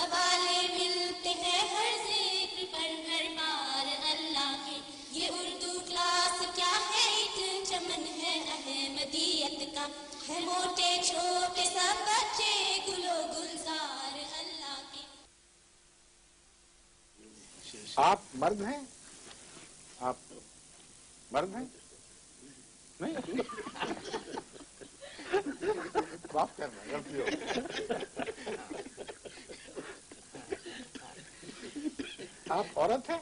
حوالے ملتے ہیں ہر ذکر پر ہر بار اللہ کے. یہ اردو کلاس کیا ہے ایک چمن ہے احمدیت کا. ہے موٹے چھوٹے سب بچے گلو گلزار اللہ کے. آپ مرد ہیں؟ آپ مرد ہیں؟ نہیں معاف کرنا غلطی ہو آپ عورت ہیں؟